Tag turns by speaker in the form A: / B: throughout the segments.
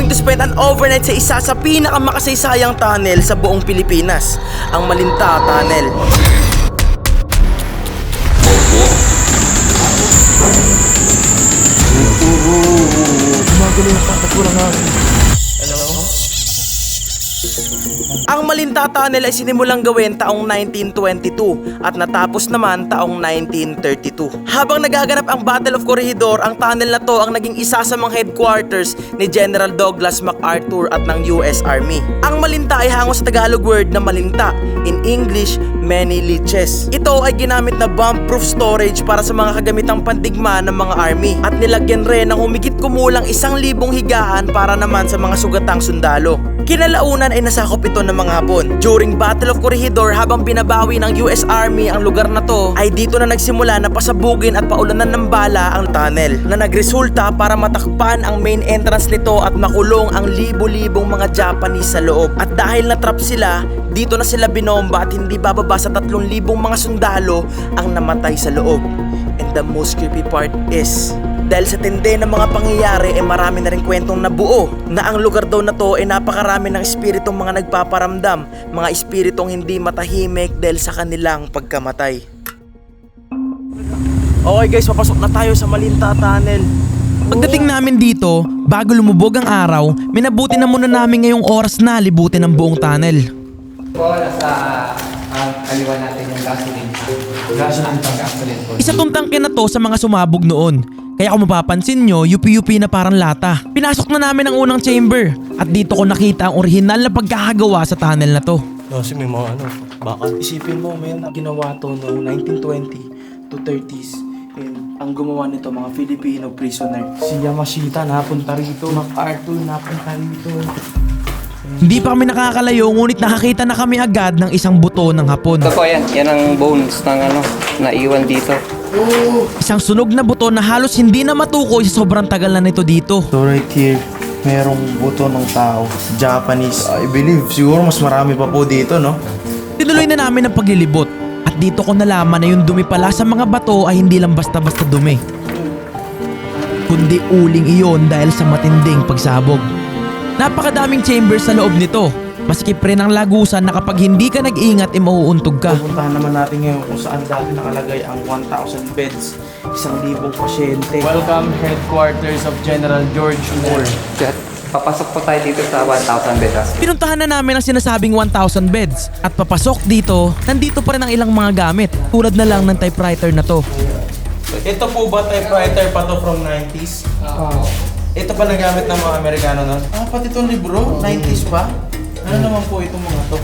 A: going to spend an overnight sa isa sa pinakamakasaysayang tunnel sa buong Pilipinas, ang Malinta Tunnel. Ang Malinta Tunnel ay sinimulang gawin taong 1922 at natapos naman taong 1932. Habang nagaganap ang Battle of Corregidor, ang tunnel na to ang naging isa sa mga headquarters ni General Douglas MacArthur at ng US Army. Ang Malinta ay hango sa Tagalog word na malinta, in English, many leeches. Ito ay ginamit na bomb-proof storage para sa mga kagamitang pandigma ng mga army at nilagyan rin ng humigit kumulang 1,000 higaan para naman sa mga sugatang sundalo. Kinalaunan ay nasakop ito ng mga Hapon. During Battle of Corregidor, habang binabawi ng US Army ang lugar na to, ay dito na nagsimula na pasabugin at paulanan ng bala ang tunnel na nagresulta para matakpan ang main entrance nito at makulong ang libo-libong mga Japanese sa loob. At dahil na-trap sila, dito na sila binomba at hindi bababa sa 3,000 mga sundalo ang namatay sa loob. And the most creepy part is, dahil sa tindi ng mga pangyayari ay marami na rin kwentong nabuo na ang lugar daw na to ay napakarami ng espiritong mga nagpaparamdam, mga espiritong hindi matahimik dahil sa kanilang pagkamatay. Okay guys, papasok na tayo sa Malinta Tunnel.
B: Pagdating namin dito, bago lumubog ang araw, minabuti na muna namin ngayong oras na libutin ang buong tunnel.
C: Po, nasa kaliwa natin yung gasoline. Gasoline po.
B: Isa tong tangke na to sa mga sumabog noon. Kaya kung mapapansin nyo, yupi-yupi na parang lata. Pinasok na namin ang unang chamber at dito ko nakita ang orihinal na pagkakagawa sa tunnel na to.
D: Kasi may mga baka.
A: Isipin mo, men, ginawa to noong 1920 to 30s. And ang gumawa nito mga Filipino prisoner. Si Yamashita napunta rito, MacArthur napunta rito.
B: Hindi pa kami nakakalayo ngunit nakakita na kami agad ng isang buto ng Hapon.
C: Ito po yan ang bones ng naiwan dito.
B: Isang sunog na buto na halos hindi na matukoy sa sobrang tagal na nito dito.
A: So right here, merong buto ng tao. Japanese. I believe siguro mas marami pa po dito, no?
B: Tinuloy na namin ang paglilibot at dito ko nalaman na yung dumi pala sa mga bato ay hindi lang basta-basta dumi, kundi uling iyon dahil sa matinding pagsabog. Napakadaming chambers sa loob nito. Maskip rin ang lagusan na kapag hindi ka nag-ingat ay mauuntog ka.
A: Pupuntahan naman natin ngayon kung saan dati nakalagay ang 1,000 beds, 1,000 pasyente. Welcome headquarters of General George Moore.
C: Papasok po tayo dito sa 1,000 beds.
B: Pinuntahan na namin ang sinasabing 1,000 beds at papasok dito, nandito pa rin ang ilang mga gamit tulad na lang ng typewriter na to.
A: Ito po ba typewriter pa to from 90s? Ito pa nagamit ng mga Amerikano na? Pati itong libro, 90s pa? Ano naman po itong mga to?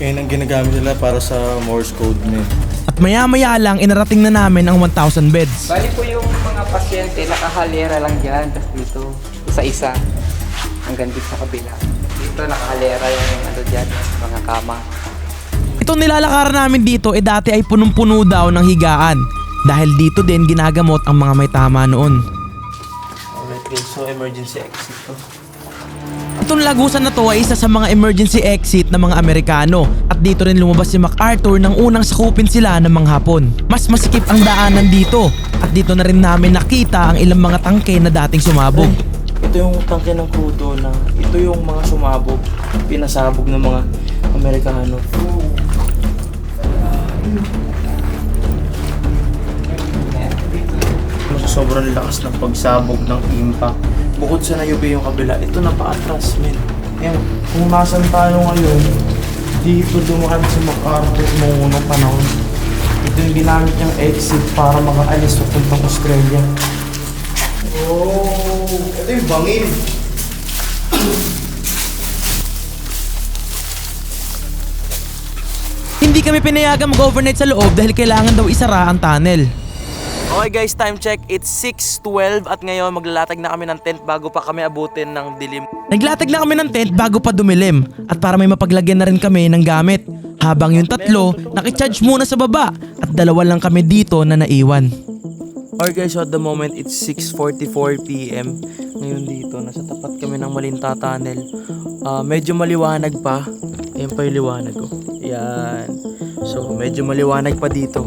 D: Yan ang ginagamit nila para sa Morse code nila.
B: At maya-maya lang inarating na namin ang 1,000 beds.
C: Bali po yung mga pasyente, nakahalera lang dyan. Tapos dito, isa-isa. Hanggang dito sa kabila. Dito nakahalera yung dyan, mga kama.
B: Itong nilalakaran namin dito dati ay punong-puno daw ng higaan. Dahil dito din ginagamot ang mga may tama noon.
A: Okay, so emergency exit to.
B: Itong lagusan na to ay isa sa mga emergency exit ng mga Amerikano at dito rin lumabas si MacArthur nang unang sakupin sila ng mga Hapon. Mas masikip ang daanan dito at dito na rin namin nakita ang ilang mga tangke na dating sumabog.
A: Ito yung tangke ng crudo na ito yung mga sumabog, pinasabog ng mga Amerikano. Sobrang lakas ng pagsabog ng impact. Bukod sa nayubi yung kabila, ito na pa-atras, men. Kung nasan tayo ngayon, dito dumaan si MacArthur noong unang panahon. Ito yung ginamit niyang exit para makaalis papuntang Australia. Oh, ito yung bangin.
B: Hindi kami pinayagan mag-overnight sa loob dahil kailangan daw isara ang tunnel. Okay guys, time check. It's 6:12 at ngayon maglalatag na kami ng tent bago pa kami abutin ng dilim. Naglatag na kami ng tent bago pa dumilim at para may mapaglagyan na rin kami ng gamit. Habang yung tatlo, nakicharge muna sa baba at dalawa lang kami dito na naiwan.
A: Alright guys, so at the moment it's 6:44 PM. Ngayon dito, nasa tapat kami ng Malinta Tunnel. Medyo maliwanag pa. Ayan pa yung liwanag ko.
B: Yan. So, medyo maliwanag pa dito.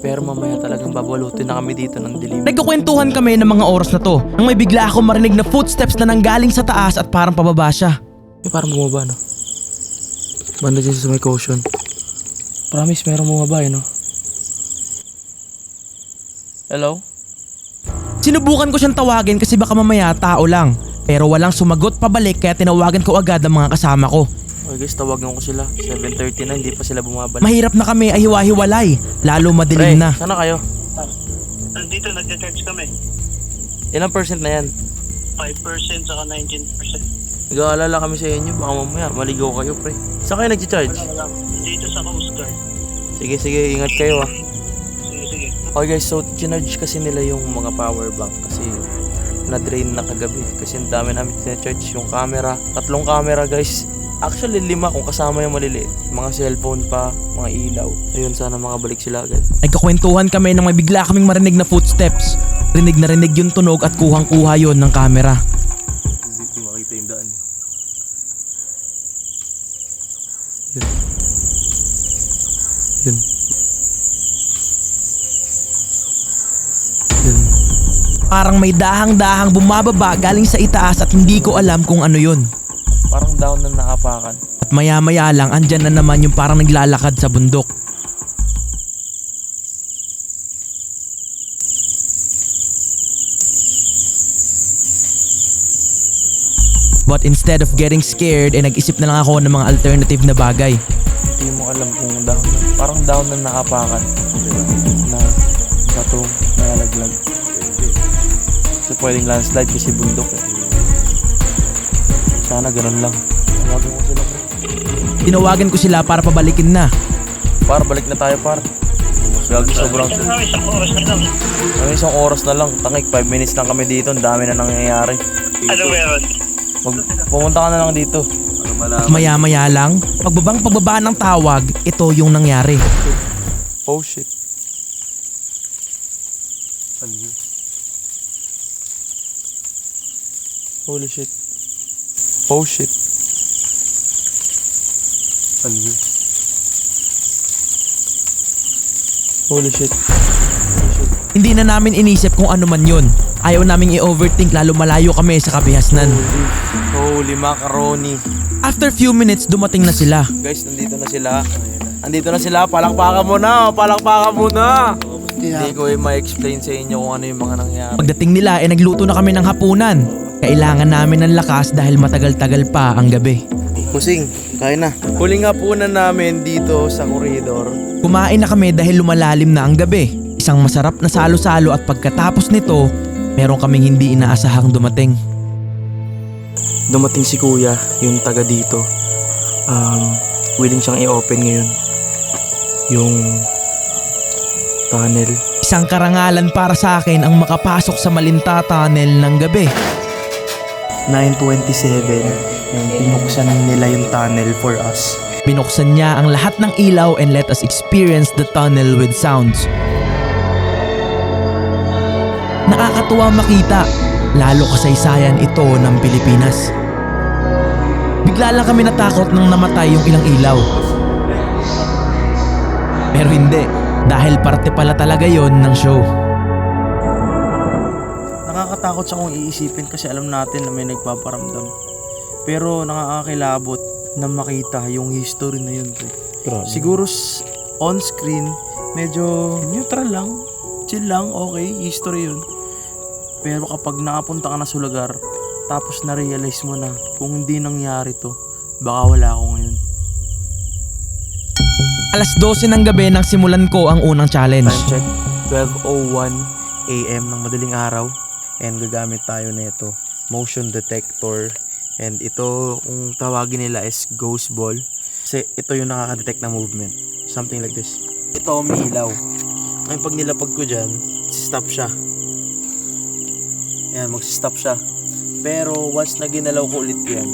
B: Pero mamaya talagang babalutin na kami dito ng dilim. Nagkukwentuhan kami ng mga oras na to nang may bigla ako marinig na footsteps na nanggaling sa taas at parang pababa siya. Parang bumaba, no? Banda dyan sa may caution. Promise, merong bumaba, no? Hello? Sinubukan ko siyang tawagin kasi baka mamaya tao lang. Pero walang sumagot pabalik kaya tinawagan ko agad ang mga kasama ko. Okay guys, tawagan ko sila. 7:30 na, hindi pa sila bumabalik. Mahirap na kami ay hiwa-hiwalay. Lalo madilim na. Sana kayo?
E: Nandito, nagcha-charge kami.
B: Ilang percent na yan?
E: 5% saka 19%.
B: Nag-aalala kami sa inyo. Baka mamaya maligaw kayo, pre. Saan kayo nag-charge?
E: Dito sa Coast Guard.
B: Sige, ingat kayo ah.
E: Sige.
B: Okay guys, so chinarge kasi nila yung mga power bank kasi na-drain na kagabi. Kasi ang dami namin tina-charge yung camera. 3 camera guys. Actually 5 kung kasama yung maliliit. Mga cellphone pa, mga ilaw. Ayun, sana makabalik sila agad. Nagkakwentuhan kami nang may bigla kaming marinig na footsteps. Rinig na rinig yung tunog at kuhang-kuha yon ng camera.
D: Hindi makita yung daan.
B: Yun. Parang may dahang-dahang bumababa galing sa itaas at hindi ko alam kung ano yun. Parang down na naapakan. At maya-maya lang andyan na naman yung parang naglalakad sa bundok. But instead of getting scared, nag-isip na lang ako ng mga alternative na bagay. Hindi mo alam kung down na. Parang down na naapakan. Diba? Na bato, nalaglag. Kasi pwedeng landslide kasi bundok eh. Sana ganun lang. Tawagan ko sila. Tinawagan ko sila para pabalikin na. Par, balik na tayo par. Gagi sobrang
E: Isang oras na lang.
B: Isang oras na lang. Tangik, 5 minutes lang kami dito. Ang dami na nangyayari.
E: Ano meron?
B: Pumunta ka na lang dito. At maya-maya lang, pagbaba ng tawag, ito yung nangyari. Oh shit.
D: Ano yun?
B: Holy shit. Oh shit.
D: Ano yun?
B: Holy shit. Hindi na namin inisip kung ano man yun. Ayaw naming i-overthink lalo malayo kami sa kabihasnan. Holy macaroni. After few minutes, dumating na sila. Guys, nandito na sila. Andito na sila. Palakpakan mo na. Palakpakan mo na. Hindi ko ma-explain sa inyo kung ano yung mga nangyari. Pagdating nila, nagluto na kami ng hapunan. Kailangan namin ng lakas dahil matagal-tagal pa ang gabi.
D: Kusing, kain na.
B: Huling hapunan namin dito sa koridor. Kumain na kami dahil lumalalim na ang gabi. Isang masarap na salo-salo at pagkatapos nito, meron kaming hindi inaasahang dumating. Dumating si kuya, yung taga dito. Willing siyang i-open ngayon yung tunnel. Isang karangalan para sa akin ang makapasok sa Malinta Tunnel ng gabi. 9:27 and binuksan nila yung tunnel for us. Binuksan niya ang lahat ng ilaw and let us experience the tunnel with sounds. Nakakatuwa makita, lalo kasaysayan ito ng Pilipinas. Bigla lang kami natakot nang namatay yung ilang ilaw. Pero hindi, dahil parte pala talaga yon ng show.
A: Nakakatakot siya kung iisipin kasi alam natin na may nagpaparamdam. Pero nakakakilabot na makita yung history na yun. Siguro on screen, medyo neutral lang, chill lang, okay, history yun. Pero kapag nakapunta ka na sa lugar, tapos na-realize mo na kung hindi nangyari to, baka wala ako ngayon.
B: Alas 12 ng gabi nang simulan ko ang unang challenge. Time check, 12:01 AM ng madaling araw. And gagamit tayo nito, motion detector. And ito, kung tawagin nila is ghost ball. Kasi ito yung nakaka-detect ng movement. Something like this. Ito, may ilaw. Ngayon pag nilapag ko dyan, stop siya. Yan, mag-stop siya. Pero once na ginalaw ko ulit yan,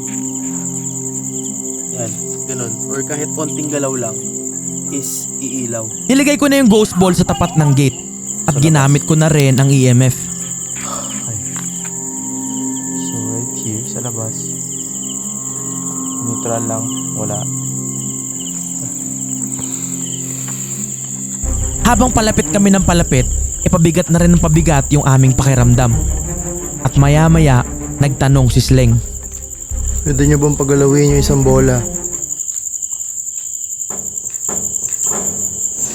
B: ganun. Or kahit konting galaw lang, is iilaw. Niligay ko na yung ghost ball sa tapat ng gate. At ginamit ko na rin ang EMF. So right here, sa labas. Neutral lang, wala. Habang palapit kami ng palapit, pabigat na rin ng pabigat yung aming pakiramdam. At maya-maya, nagtanong si Sleng.
D: Pwede niyo bang pagalawin yung isang bola?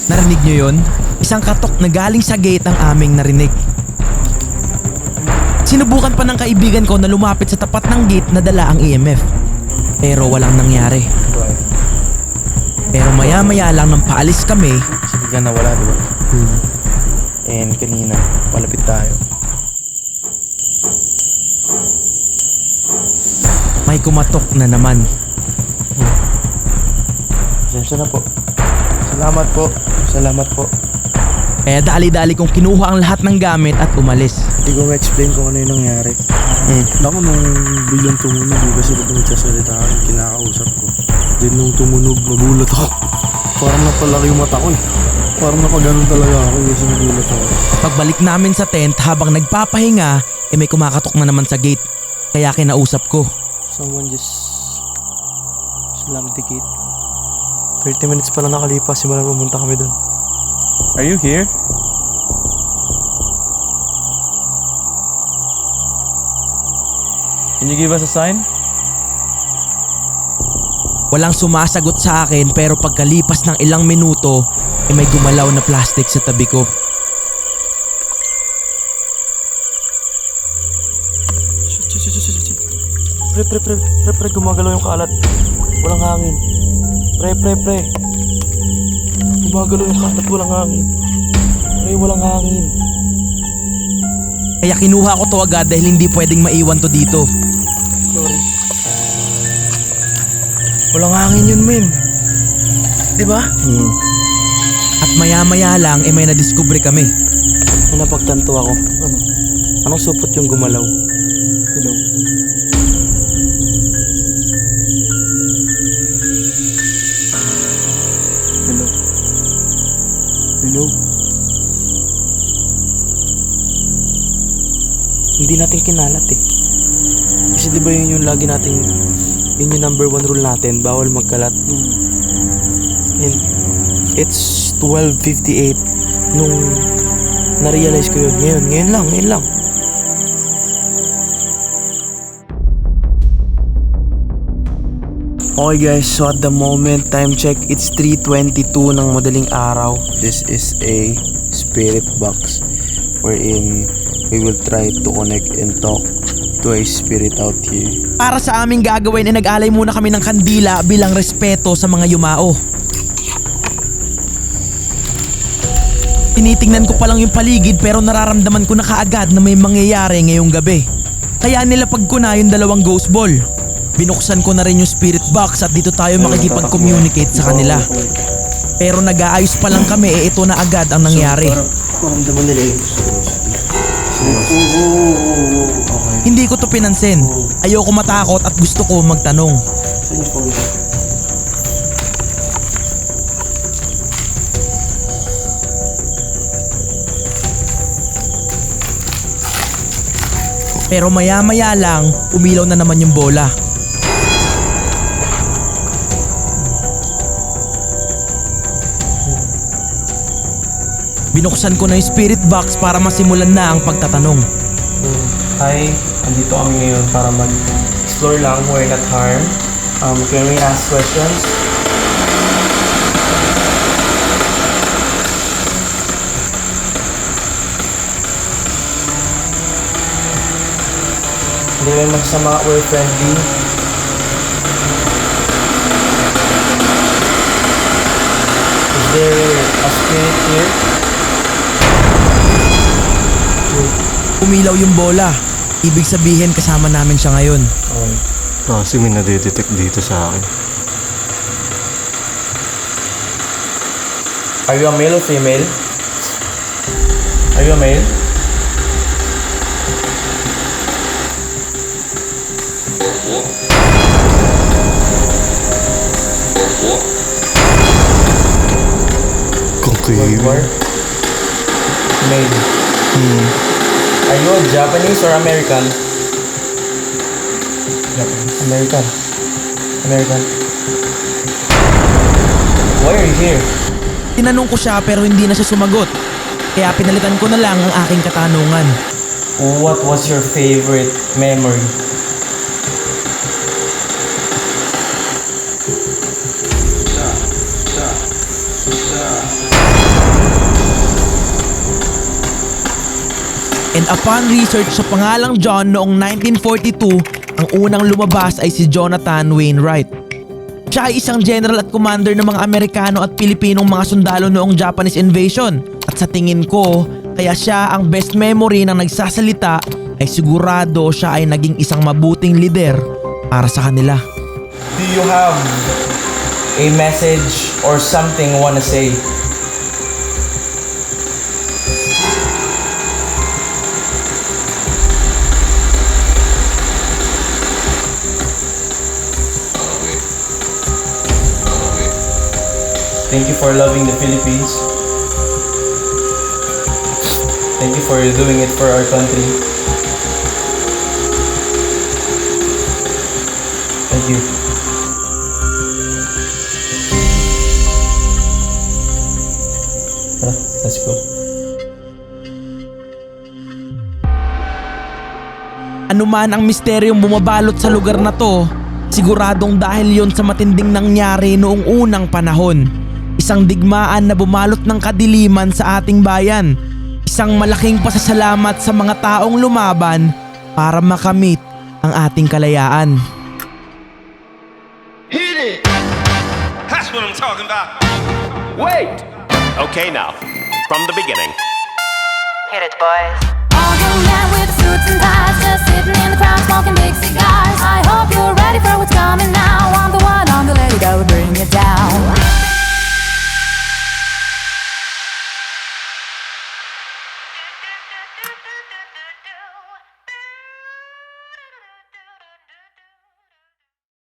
B: Narinig nyo yun? Isang katok na galing sa gate ang aming narinig. Sinubukan pa ng kaibigan ko na lumapit sa tapat ng gate na dala ang EMF. Pero walang nangyari. Pero maya-maya lang nang paalis kami,
D: Sige na wala, di ba? And kanina, palapit tayo.
B: may kumatok na naman.
D: Pasensya na po. Salamat po. Salamat po.
B: Kaya dali-dali kong kinuha ang lahat ng gamit at umalis.
D: Hindi ko ma-explain kung ano yung nangyari. Naku, nung biglang tumunog, di ba sila nagsasalita ako, kinakausap ko. Then nung tumunog, nagulat ako. Parang napalaki yung mata ko eh. Parang napaganon talaga ako kasi nagulat ako.
B: Pagbalik namin sa tent habang nagpapahinga, may kumakatok na naman sa gate. Kaya kinausap ko.
D: Someone just slammed the gate. 30 minutes pa lang nakalipas, simula pumunta kami doon.
F: Are you here? Can you give us a sign?
B: Walang sumasagot sa akin pero pagkalipas ng ilang minuto, may gumalaw na plastic sa tabi ko.
D: Shit. Pre, gumagalaw yung kalat. Walang hangin. Pre. Gumagalaw yung kalat, walang hangin. Pre, walang hangin.
B: Kaya kinuha ko to agad dahil hindi pwedeng maiwan to dito.
D: Sorry. Walang hangin yun, men. Diba?
B: At maya-maya lang may nadiskubre kami.
D: May napagtanto ako. Ano? Anong supot yung gumalaw? Hello? Hello? Hindi natin kinalat eh. Kasi diba yun yung lagi nating, yun yung number 1 rule natin, bawal magkalat. And it's 12:58 nung na-realize ko yun. Ngayon lang. Okay guys, so at the moment, time check, it's 3:22 ng madaling araw. This is a spirit box wherein we will try to connect and talk to a spirit out here.
B: Para sa aming gagawin nag-alay muna kami ng kandila bilang respeto sa mga yumao. Tinitingnan ko pa lang yung paligid pero nararamdaman ko na kaagad na may mangyayari ngayong gabi. Kaya nilapag ko na yung 2 ghost ball. Binuksan ko na rin yung spirit box at dito tayo makikipag-communicate sa kanila. Pero nag-aayos pa lang kami ito na agad ang nangyari.
D: Maramdaman nila eh.
B: Hindi ko to pinansin. Ayoko matakot at gusto ko magtanong. Pero maya-maya lang, umilaw na naman yung bola. Binuksan ko na yung spirit box para masimulan na ang pagtatanong.
G: Hi, andito kami ngayon para mag-explore lang, we're not harm. Can we ask questions? Hindi rin magsama, we're friendly. Is there a spirit here?
B: Umilaw yung bola. Ibig sabihin kasama namin siya ngayon.
H: Kasi may nadidetect dito sa akin.
G: Are you a male or female? Are you a male?
H: Kung
G: You are male. Are you a Japanese or American? American. Why are you here?
B: Tinanong ko siya pero hindi na siya sumagot. Kaya pinalitan ko na lang ang aking katanungan.
G: What was your favorite memory?
B: And upon research sa pangalang John noong 1942, ang unang lumabas ay si Jonathan Wainwright. Siya ay isang general at commander ng mga Amerikano at Pilipinong mga sundalo noong Japanese invasion. At sa tingin ko, kaya siya ang best memory ng nagsasalita ay sigurado siya ay naging isang mabuting lider para sa kanila.
G: Do you have a message or something you wanna say? Thank you for loving the Philippines. Thank you for doing it for our country. Thank you. Let's go.
B: Ano man ang misteryong bumabalot sa lugar na to, siguradong dahil yon sa matinding nangyari noong unang panahon. Isang digmaan na bumalot ng kadiliman sa ating bayan. Isang malaking pasasalamat sa mga taong lumaban para makamit ang ating kalayaan.
I: That's what I'm talking about.
J: Wait! Okay, now, from the beginning.
K: Hit it, boys. All young men with suits and ties, just sitting in the crowd smoking big cigars. I hope you're ready for what's coming now. I'm the one on the lady that will bring you down.